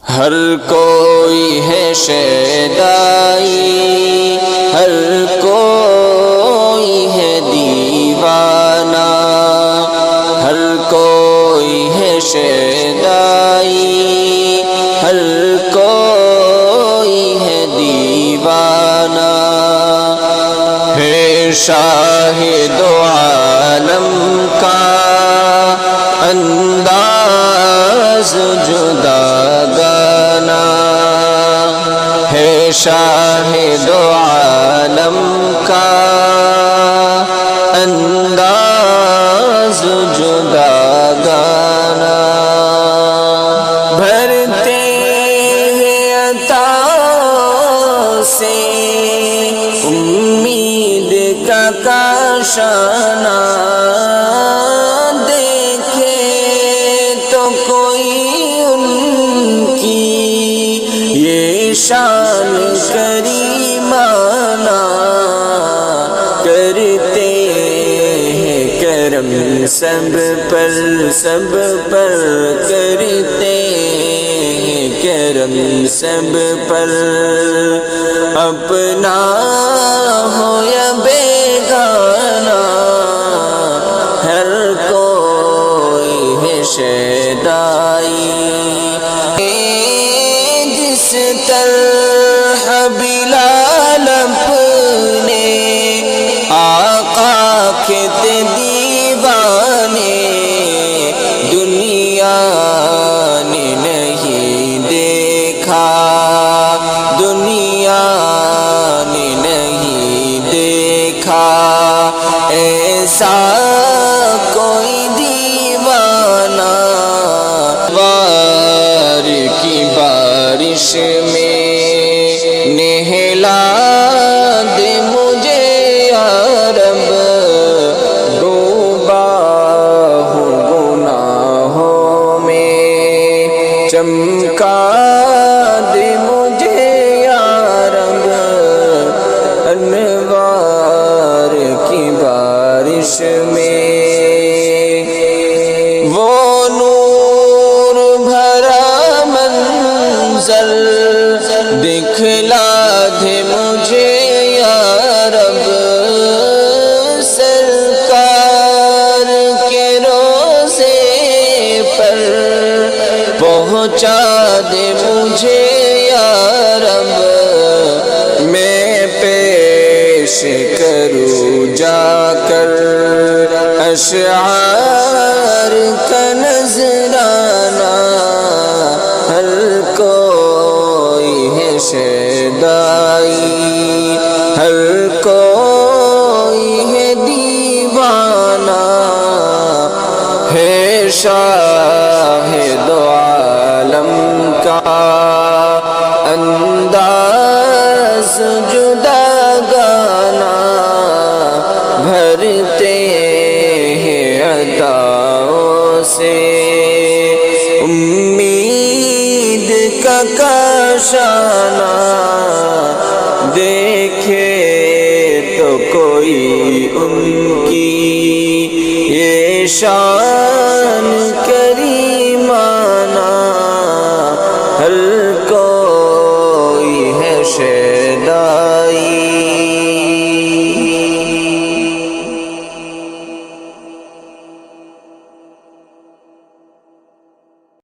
ہر کوئی ہے شیدائی، ہر کوئی ہے دیوانہ، ہر کوئی ہے شیدائی، ہر کوئی ہے دیوانہ، ہے شاہد عالم کا انداز جدا گانا، ہے شاہد عالم کا انداز جدا گانا، بھرتے ہیں عطا سے امید کا کاشانہ، دیکھے تو کوئی ان کی یہ شان کریمانہ، کرتے ہیں کرم سب پر کرتے ہیں کرم سب پر، اپنا ہو یا بیگانہ، ہر کوئی ہے شیدائی، جس طرح بلال اپنے آقا کے دیوانے، دنیا نے نہیں دیکھا، دنیا نے نہیں دیکھا ایسا کوئی دیوانہ، وار کی بارش میں نہلا دے مجھے یا رب، ڈوبا ہوں گناہوں میں، چمکا دے مجھے یا رب، انوار کی بارش میں، وہ نور بھرا منظر دکھلا دے مجھے یا رب، سرکار کے روضے پر پہنچا دے مجھے یا رب، میں پیش کروں جا کر اشعار کا نذرانہ، ہر کوئی ہے شیدائی، ہر کوئی ہے دیوانہ، ہے شاہد عالم کا انداز جدا گانا، بھرتے ہیں عطاؤں سے امید کا کاشانہ، دیکھے تو کوئی ان کی یہ شان کریمہ۔